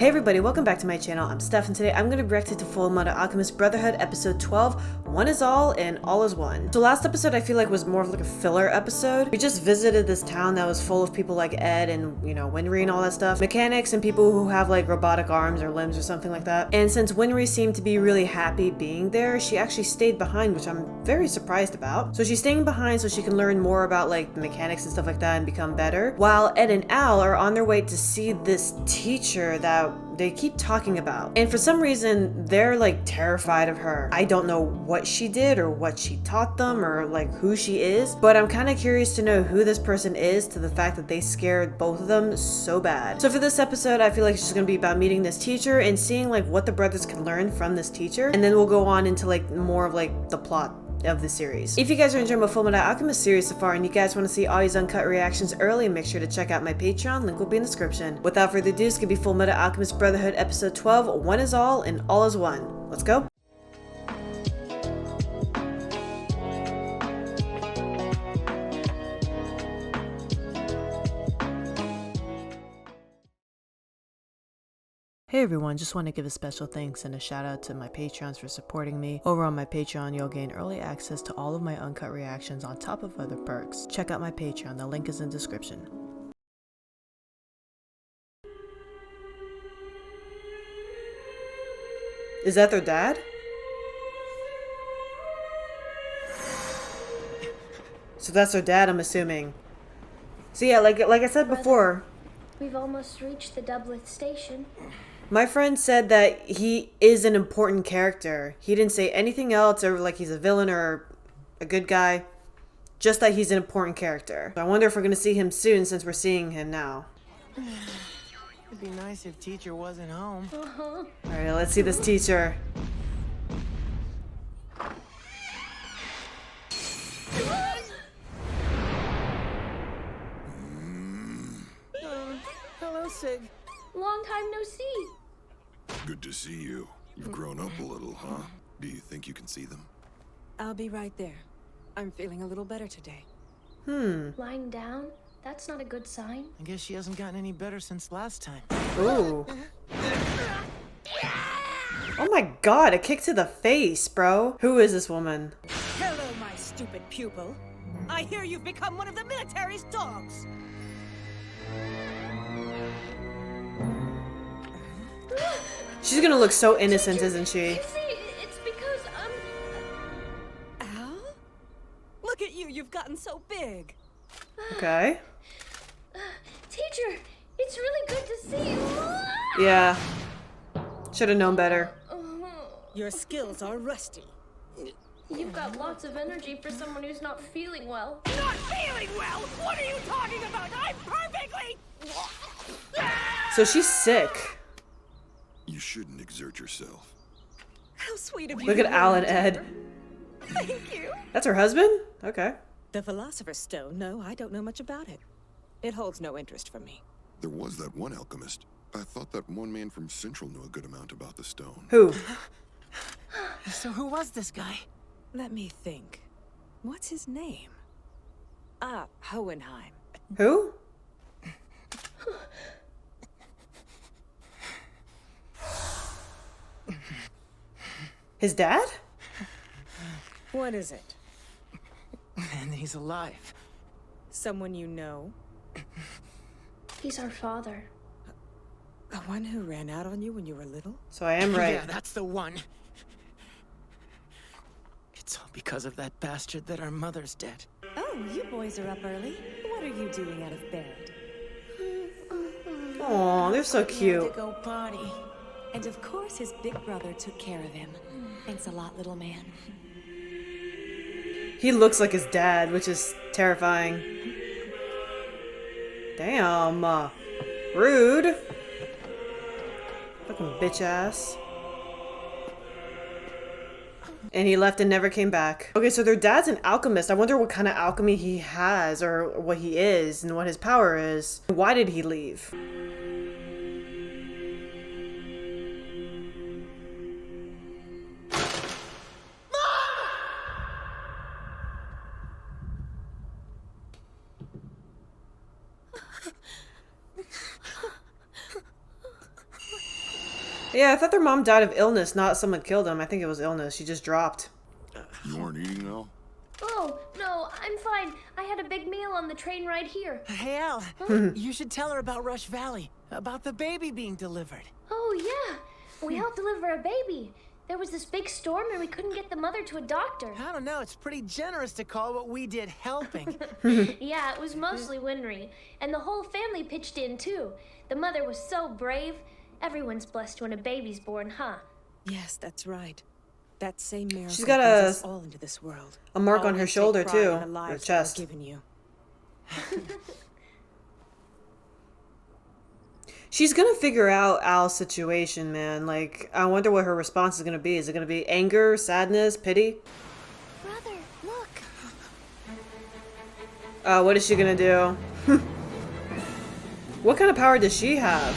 Hey everybody, welcome back to my channel. I'm Steph and today I'm going to be reacting to Fullmetal Alchemist Brotherhood episode 12, One is All and All is One. So last episode I feel like was more of like a filler episode. We just visited this town that was full of people like Ed and, Winry and all that stuff. Mechanics and people who have like robotic arms or limbs or something like that. And since Winry seemed to be really happy being there, she actually stayed behind, which I'm very surprised about. So she's staying behind so she can learn more about like the mechanics and stuff like that and become better. While Ed and Al are on their way to see this teacher that they keep talking about. And for some reason, they're like terrified of her. I don't know what she did or what she taught them or like who she is, but I'm kind of curious to know who this person is to the fact that they scared both of them so bad. So for this episode, I feel like it's just gonna be about meeting this teacher and seeing like what the brothers can learn from this teacher. And then we'll go on into like more of like the plot of the series. If you guys are enjoying my Fullmetal Alchemist series so far and you guys want to see all these uncut reactions early, make sure to check out my Patreon, link will be in the description. Without further ado, it's gonna be Fullmetal Alchemist Brotherhood episode 12, One is All and All is One. Let's go. Hey everyone, just want to give a special thanks and a shout out to my Patreons for supporting me. Over on my Patreon, you'll gain early access to all of my uncut reactions on top of other perks. Check out my Patreon, the link is in the description. Is that their dad? So that's their dad, I'm assuming. So yeah, like I said before, we've almost reached the Dublith station. my friend said that he is an important character. He didn't say anything else or like he's a villain or a good guy. Just that he's an important character. I wonder if we're going to see him soon since we're seeing him now. It'd be nice if teacher wasn't home. Alright, let's see this teacher. Hello, Sig. Long time no see. Good to see you. You've grown up a little, huh? Do you think you can see them? I'll be right there. I'm feeling a little better today. Lying down? That's not a good sign. I guess she hasn't gotten any better since last time. Ooh. Oh my god, a kick to the face, bro. Who is this woman? Hello, my stupid pupil. I hear you've become one of the military's dogs. She's gonna look so innocent, isn't she? You see, it's because, Al? Look at you, you've gotten so big. Okay. Teacher, it's really good to see you. Yeah. Should have known better. Your skills are rusty. You've got lots of energy for someone who's not feeling well. Not feeling well? What are you talking about? I'm perfectly... So she's sick. You shouldn't exert yourself. How sweet of you. Look at Al and Ed. Thank you. That's her husband? Okay. The Philosopher's Stone? No, I don't know much about it. It holds no interest for me. There was that one alchemist. I thought that one man from Central knew a good amount about the stone. Who? So who was this guy? Let me think. What's his name? Ah, Hohenheim. Who? His dad? What is it? And he's alive. Someone you know? He's our father. The one who ran out on you when you were little? So I am right. Yeah, that's the one. It's all because of that bastard that our mother's dead. Oh, you boys are up early. What are you doing out of bed? Aw, they're so To cute. go party. And of course his big brother took care of him. Thanks a lot, little man. He looks like his dad, which is terrifying. Damn. Rude. Fucking bitch ass. And he left and never came back. Okay, so their dad's an alchemist. I wonder what kind of alchemy he has or what he is and what his power is. Why did he leave? Yeah, I thought their mom died of illness, not someone killed them. I think it was illness. She just dropped. You aren't eating, Al? Oh, no, I'm fine. I had a big meal on the train right here. Hey, Al, you should tell her about Rush Valley, about the baby being delivered. Oh, yeah. We helped deliver a baby. There was this big storm and we couldn't get the mother to a doctor. I don't know, it's pretty generous to call what we did helping. Yeah, it was mostly Winry. And the whole family pitched in, too. The mother was so brave. Everyone's blessed when a baby's born, huh? Yes, that's right. That same miracle She's got brings us all into this world. a mark on her Always take shoulder, pride too. in the Or lives that chest. were given you. She's gonna figure out Al's situation, man. Like, I wonder what her response is gonna be. Is it gonna be anger, sadness, pity? Brother, look. What is she gonna do? What kind of power does she have?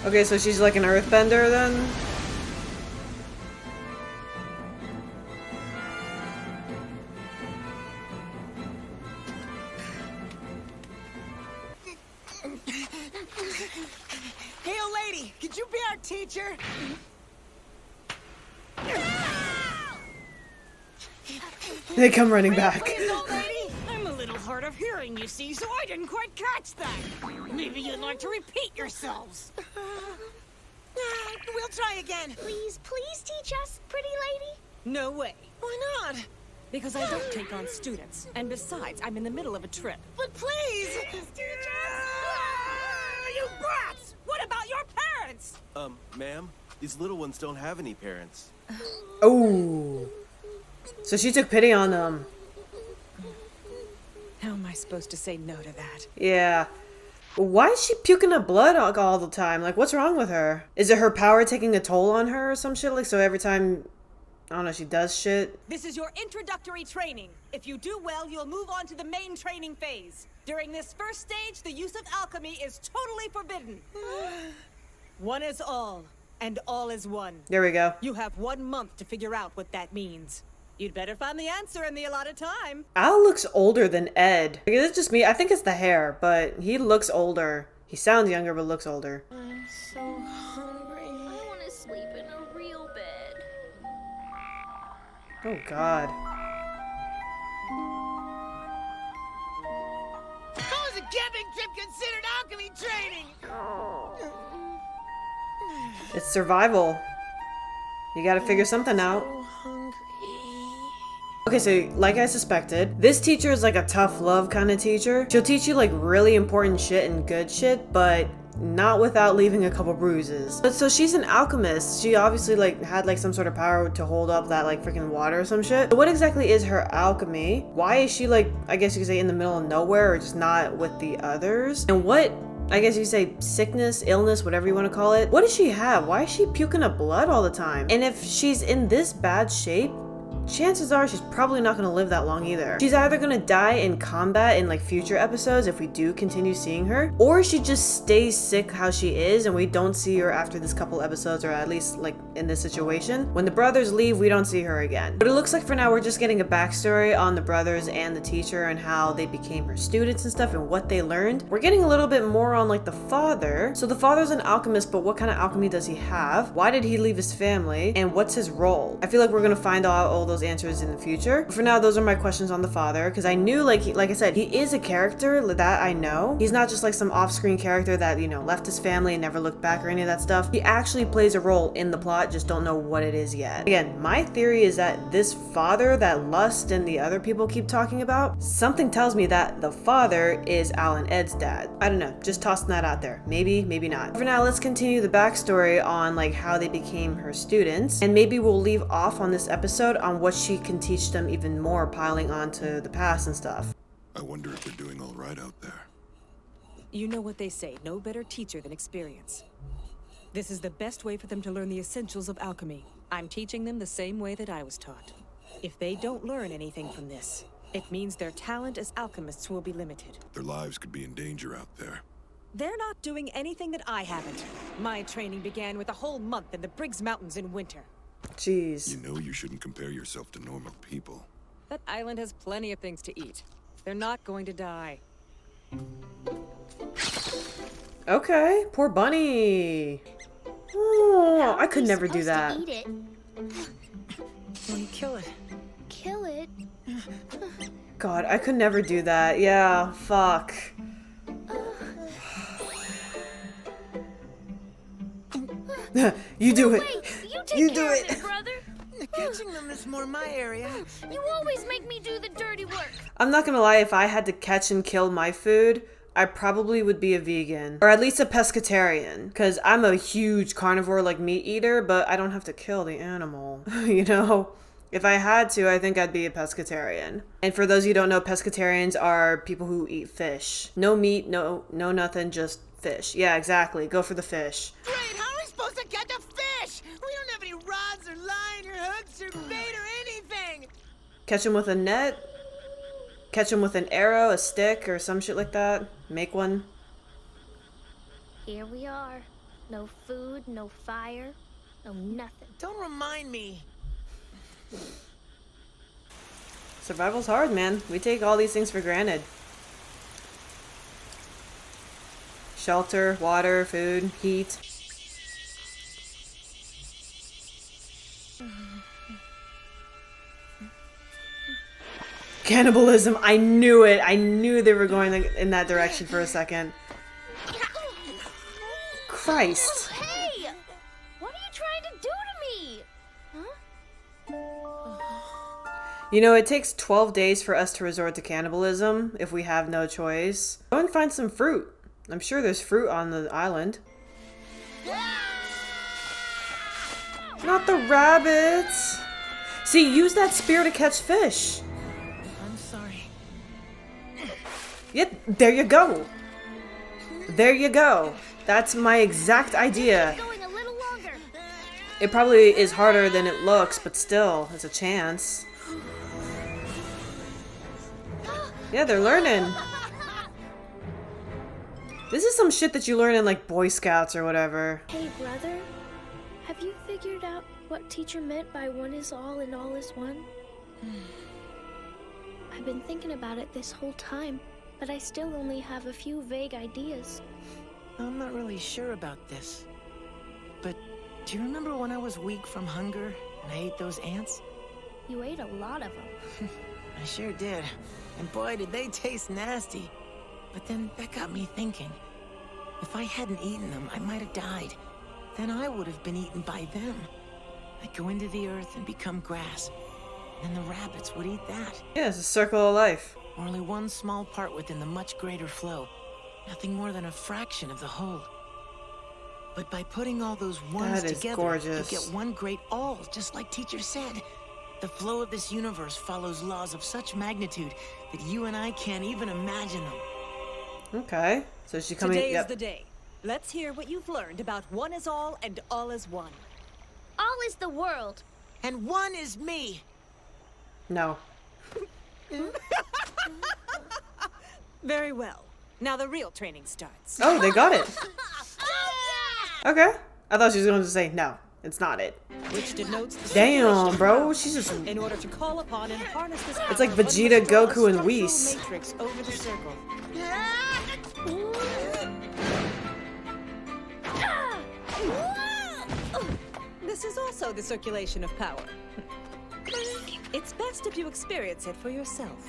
Okay, so she's like an earthbender then? Hey, old lady, could you be our teacher? They come running back. Please, old lady. I'm a little hard of hearing, you see, so I didn't quite catch that. Maybe you'd like to repeat yourselves. We'll try again. Please teach us, pretty lady. No way. Why not? Because I don't take on students. And besides, I'm in the middle of a trip. But please. You brats! What about your parents? Ma'am, these little ones don't have any parents. Oh. So she took pity on them. How am I supposed to say no to that? Yeah. Why is she puking up blood all the time? Like, what's wrong with her? Is it her power taking a toll on her or some shit? Like, so every time, I don't know, she does shit? This is your introductory training. If you do well, you'll move on to the main training phase. During this first stage, the use of alchemy is totally forbidden. One is all, and all is one. There we go. You have 1 month to figure out what that means. You'd better find the answer in the allotted time. Al looks older than Ed. Like, it's just me. I think it's the hair, but he looks older. He sounds younger, but looks older. I'm so hungry. I want to sleep in a real bed. Oh, God. How is a camping trip considered alchemy training? It's survival. You gotta figure something out. Okay, so like I suspected, this teacher is like a tough love kind of teacher. She'll teach you like really important shit and good shit, but not without leaving a couple bruises. But so she's an alchemist. She obviously like had like some sort of power to hold up that like freaking water or some shit. So what exactly is her alchemy? Why is she like, I guess you could say in the middle of nowhere or just not with the others? And what, I guess you say sickness, illness, whatever you want to call it. What does she have? Why is she puking up blood all the time? And if she's in this bad shape, chances are she's probably not going to live that long either. She's either going to die in combat in like future episodes if we do continue seeing her, or she just stays sick how she is and we don't see her after this couple episodes, or at least like in this situation. When the brothers leave, we don't see her again. But it looks like for now we're just getting a backstory on the brothers and the teacher and how they became her students and stuff and what they learned. We're getting a little bit more on like the father. So the father's an alchemist, but what kind of alchemy does he have? Why did he leave his family? And what's his role? I feel like we're going to find out all those answers in the future. But for now, those are my questions on the father, because I knew like I said, he is a character that I know. He's not just like some off-screen character that, you know, left his family and never looked back or any of that stuff. He actually plays a role in the plot, just don't know what it is yet. Again, my theory is that this father that Lust and the other people keep talking about, something tells me that the father is Al and Ed's dad. I don't know, just tossing that out there. Maybe, maybe not. For now, let's continue the backstory on like how they became her students, and maybe we'll leave off on this episode on what she can teach them even more, piling onto the past and stuff. I wonder if they're doing all right out there. You know what they say, no better teacher than experience. This is the best way for them to learn the essentials of alchemy. I'm teaching them the same way that I was taught. If they don't learn anything from this, it means their talent as alchemists will be limited. Their lives could be in danger out there. They're not doing anything that I haven't. My training began with a whole month in the Briggs Mountains in winter. Jeez. You know you shouldn't compare yourself to normal people. That island has plenty of things to eat. They're not going to die. Okay, poor bunny. Oh, I could never do that. Eat it. When you kill it. Kill it. God, I could never do that. Yeah, fuck. You do it. Wait, you take You care do of it. it, brother. Catching them is more my area. You always make me do the dirty work. I'm not gonna lie, if I had to catch and kill my food, I probably would be a vegan. Or at least a pescatarian. Because I'm a huge carnivore, like meat eater, but I don't have to kill the animal. You know? If I had to, I think I'd be a pescatarian. And for those of you who don't know, pescatarians are people who eat fish. No meat, no nothing, just fish. Yeah, exactly. Go for the fish. Great, how are we supposed to catch a fish? We don't have any rods or line or hooks or bait or anything. Catch them with a net. Catch them with an arrow, a stick, or some shit like that. Make one. Here we are. No food, no fire, no nothing. Don't remind me. Survival's hard, man. We take all these things for granted. Shelter, water, food, heat. Cannibalism. I knew it. I knew they were going in that direction for a second. Christ. Hey! What are you trying to do to me? You know, it takes 12 days for us to resort to cannibalism if we have no choice. Go and find some fruit. I'm sure there's fruit on the island. Not the rabbits. See, use that spear to catch fish. I'm sorry. Yep, there you go. There you go. That's my exact idea. Going a little longer. It probably is harder than it looks, but still, it's a chance. Yeah, they're learning. This is some shit that you learn in like Boy Scouts or whatever. Hey, brother. Have you figured out what teacher meant by one is all and all is one? I've been thinking about it this whole time, but I still only have a few vague ideas. I'm not really sure about this. But do you remember when I was weak from hunger and I ate those ants? You ate a lot of them. I sure did. And boy, did they taste nasty. But then that got me thinking. If I hadn't eaten them, I might have died. Then I would have been eaten by them. I'd go into the earth and become grass. And the rabbits would eat that. Yeah, it's a circle of life. Only one small part within the much greater flow. Nothing more than a fraction of the whole. But by putting all those ones That is together, gorgeous. you get one great all, just like teacher said. The flow of this universe follows laws of such magnitude that you and I can't even imagine them. Okay, so she coming. Today Yep. is the day. Let's hear what you've learned about one is all and all is one. All is the world. And one is me. No. Very well. Now the real training starts. Oh, they got it. Okay. I thought she was going to say no. It's not it. Which denotes the Damn, circulation bro. power. She's just. In order to call upon and harness this It's like power, one Vegeta, must draw a Goku, and structural Whis. matrix over the circle. This is also the circulation of power. It's best if you experience it for yourself.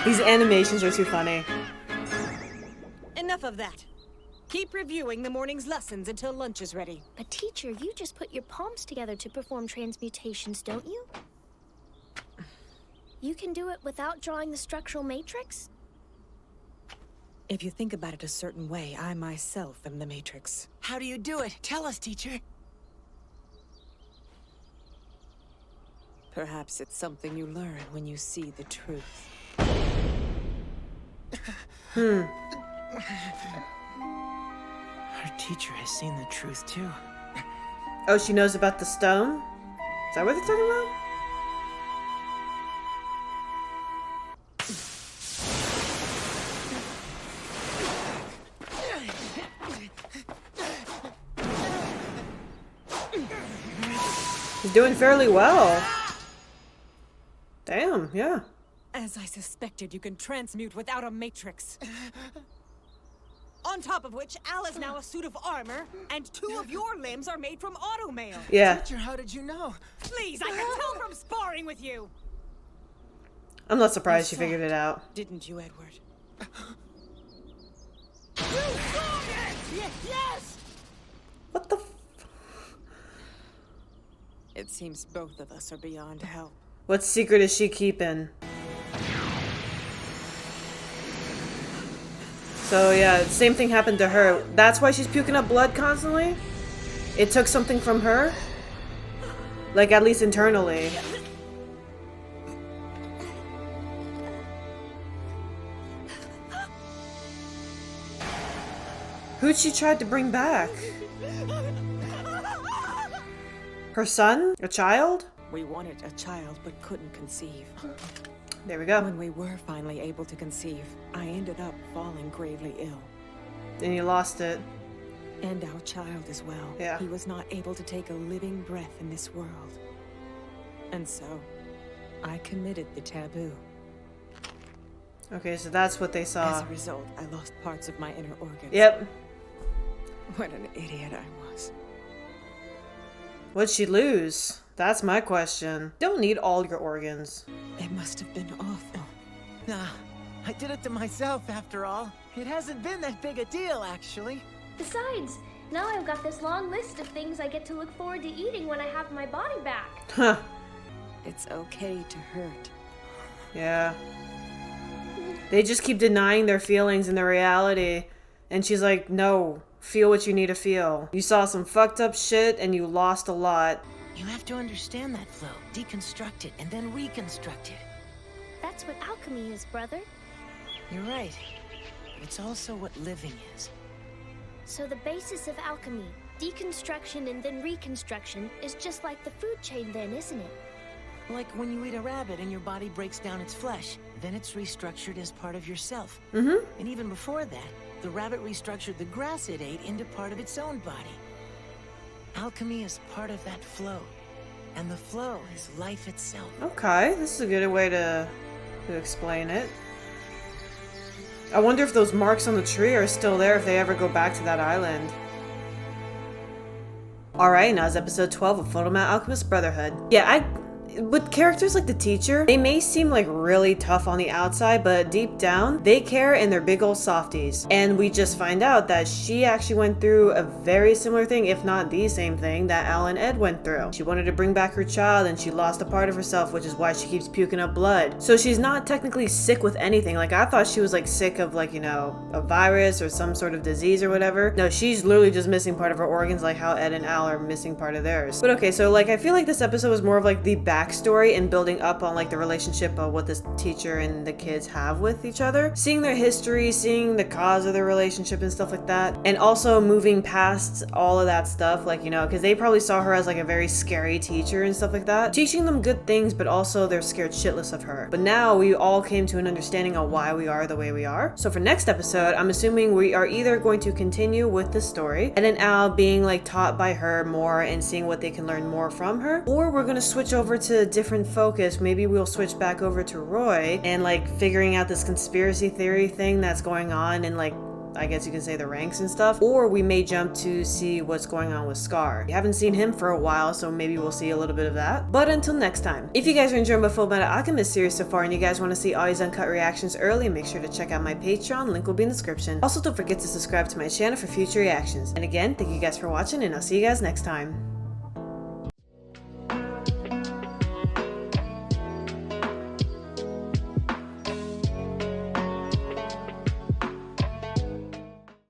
These animations are too funny. Enough of that. Keep reviewing the morning's lessons until lunch is ready. But teacher, you just put your palms together to perform transmutations, don't you? You can do it without drawing the structural matrix? If you think about it a certain way, I myself am the Matrix. How do you do it? Tell us, teacher. Perhaps it's something you learn when you see the truth. Our teacher has seen the truth, too. Oh, she knows about the stone? Is that what they're talking about? He's doing fairly well. Damn, yeah. As I suspected, you can transmute without a matrix. On top of which, Al is now a suit of armor, and 2 of your limbs are made from automail. Yeah. Teacher, how did you know? Please, I can tell from sparring with you. I'm not surprised she figured it out. Didn't you, Edward? Yes! What the It seems both of us are beyond help. What secret is she keeping? So yeah, same thing happened to her. That's why she's puking up blood constantly? It took something from her? Like, at least internally. Who'd she try to bring back? Her son? A child? We wanted a child, but couldn't conceive. There we go. When we were finally able to conceive, I ended up falling gravely ill. And you lost it. And our child as well. Yeah. He was not able to take a living breath in this world. And so, I committed the taboo. Okay, so that's what they As saw. a result, I lost parts of my inner organs. Yep. What an idiot I was. What'd she lose? That's my question. Don't need all your organs. It must have been awful. Nah, I did it to myself after all. It hasn't been that big a deal, actually. Besides, now I've got this long list of things I get to look forward to eating when I have my body back. Huh. It's okay to hurt. Yeah. They just keep denying their feelings and their reality. And she's like, no, feel what you need to feel. You saw some fucked up shit and you lost a lot. You have to understand that flow, deconstruct it, and then reconstruct it. That's what alchemy is, brother. You're right. But it's also what living is. So the basis of alchemy, deconstruction and then reconstruction, is just like the food chain then, isn't it? Like when you eat a rabbit and your body breaks down its flesh, then it's restructured as part of yourself. Mm-hmm. And even before that, the rabbit restructured the grass it ate into part of its own body. Alchemy is part of that flow. And the flow is life itself. Okay, this is a good way to explain it. I wonder if those marks on the tree are still there if they ever go back to that island. Alright, now it's episode 12 of Fullmetal Alchemist Brotherhood. Yeah, with characters like the teacher, they may seem like really tough on the outside, but deep down, they care and they're big old softies. And we just find out that she actually went through a very similar thing, if not the same thing, that Al and Ed went through. She wanted to bring back her child and she lost a part of herself, which is why she keeps puking up blood. So she's not technically sick with anything. Like, I thought she was like sick of, like, you know, a virus or some sort of disease or whatever. No, she's literally just missing part of her organs, like how Ed and Al are missing part of theirs. But okay, so like, I feel like this episode was more of like the backstory and building up on like the relationship of what this teacher and the kids have with each other, seeing their history, seeing the cause of their relationship and stuff like that, and also moving past all of that stuff, like, you know, because they probably saw her as like a very scary teacher and stuff like that, teaching them good things, but also they're scared shitless of her. But now we all came to an understanding of why we are the way we are. So for next episode, I'm assuming we are either going to continue with the story and then Al being like taught by her more and seeing what they can learn more from her, or we're going to switch over to a different focus. Maybe we'll switch back over to Roy and like figuring out this conspiracy theory thing that's going on in, like, I guess you can say the ranks and stuff, or we may jump to see what's going on with Scar. We haven't seen him for a while, so maybe we'll see a little bit of that. But until next time, if you guys are enjoying the Fullmetal Alchemist series so far and you guys want to see all these uncut reactions early, make sure to check out my Patreon, link will be in the description. Also, don't forget to subscribe to my channel for future reactions. And again, thank you guys for watching and I'll see you guys next time.